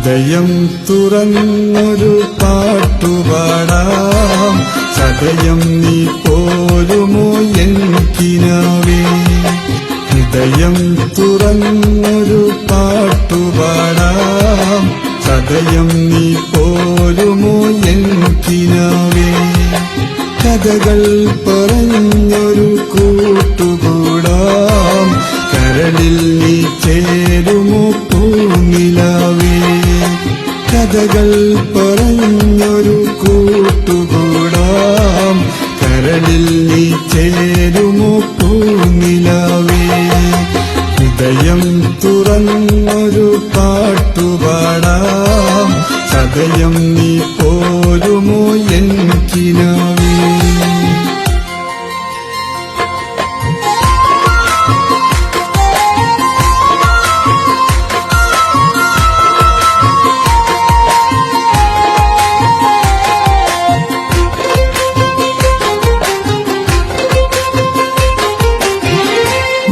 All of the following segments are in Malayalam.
ഹൃദയം തുറന്നൊരു പാട്ടുപാടാം, സദയം നീ പോരുമോ എൻ കിനാവേ. ഹൃദയം തുറന്നൊരു പാട്ടുപാടാം, സദയം നീ പോരുമോ എൻ കിനാവേ. കഥകൾ പറഞ്ഞൊരു കൂട്ടുകൂടാം, കരളിൽ നീ ചേരുമോ പൂനിലാവേ. കഥകൾ പറഞ്ഞൊരു കൂട്ടുകൂടാം, കരളിൽ നീ ചേരുമോ പൂനിലാവേ. ഹൃദയം തുറന്നൊരു പാട്ടുപാടാം, സദയം നീ പോരുമോ എൻ കിനാവേ.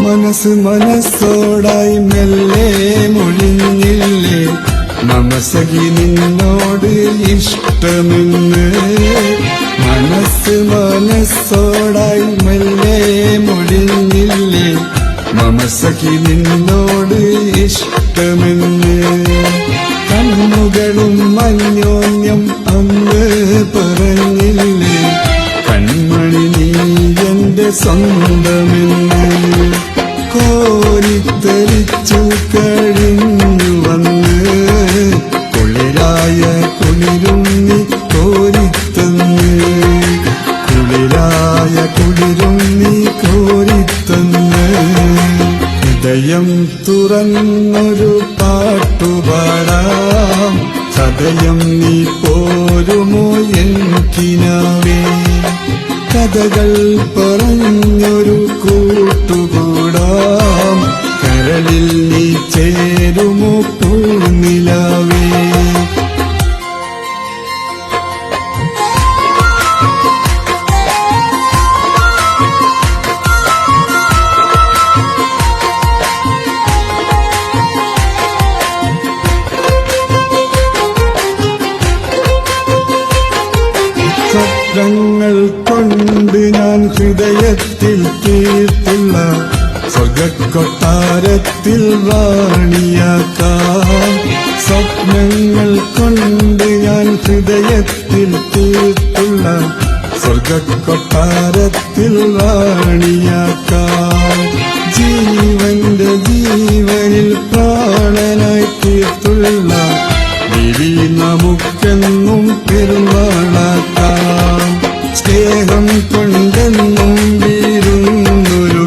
മനസ്സ് മനസ്സോടായി മെല്ലെ മൊഴിഞ്ഞില്ലേ, മനസ്സകി നിന്നോട് ഇഷ്ടമെന്ന്. മനസ്സ് മനസ്സോടായി മെല്ലെ മൊഴിഞ്ഞില്ലേ, മനസ്സകി നിന്നോട് ഇഷ്ടമെന്ന്. കണ്ണുകളും അന്യോന്യം അന്ന് പറഞ്ഞില്ലേ, കൺമണി നീ എന്റെ സ്വന്തമെന്ന്. കോരിത്തരിച്ചു കഴിഞ്ഞു വന്ന് കുളിരായ കുളിരും നീ കോരിത്തന്ന്. കുളിരായ കുളിരും നീ കോരിത്തന്ന്. ഹൃദയം തുറന്നൊരു പാട്ടുപാടാം, സദയം നീ പോരുമോ എൻ കിനാവേ. കഥകൾ പറഞ്ഞൊരു കൂട്ടുകൂടാം, കരളിൽ നീ ചേരുമോ പൂനിലാവേ. സ്വപ്നങ്ങൾ കൊണ്ട് ഞാൻ ഹൃദയത്തിൽ തീർത്തുള്ള സ്വർഗക്കൊട്ടാരത്തിൽ റാണിയാക്കാം. സ്വപ്നങ്ങൾ കൊണ്ട് ഞാൻ ഹൃദയത്തിൽ തീർത്തുള്ള സ്വർഗക്കൊട്ടാരത്തിൽ റാണിയാക്കാം. ജീവന്റെ ജീവനിൽ പ്രാണനായി തീർത്തുള്ള വിധി നമുക്കെന്നും പെരുമാളാക്കാം. സ്നേഹം കൊണ്ടെന്നും വീരുന്നൊരുക്കാം,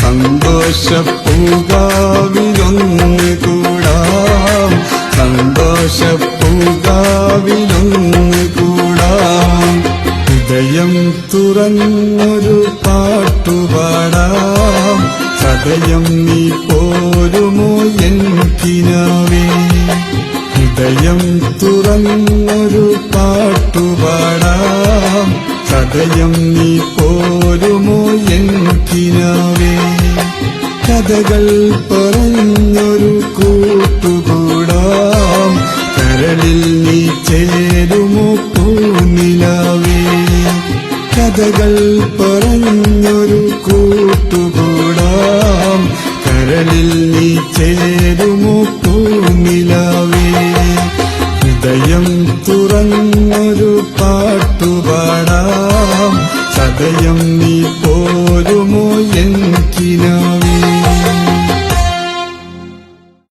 സന്തോഷപ്പൂകാവിലൊന്ന് കൂടാം. സന്തോഷപ്പൂകാവിലൊന്ന് കൂടാം. ഹൃദയം തുറന്നൊരു പാട്ടുപാടാം, സദയം നീ പോരുമോ എൻ കിനാവേ. ഹൃദയം തുറന്നൊരു പാട്ടുപാടാം, സദയം നീ പോരുമോ എൻ കിനാവേ. കഥകൾ പറഞ്ഞൊരു കൂട്ടുകൂടാം, കരളിൽ നീ ചേരുമോ പൂനിലാവേ. കഥകൾ പറഞ്ഞൊരു കൂട്ടുകൂടാം, കരളിൽ നീ ചേരുമോ പൂനിലാവേ. ഹൃദയം തുറന്നൊരു പാട്ടുപാടാം, സദയം നീ പോരുമോ എൻ കിനാവേ.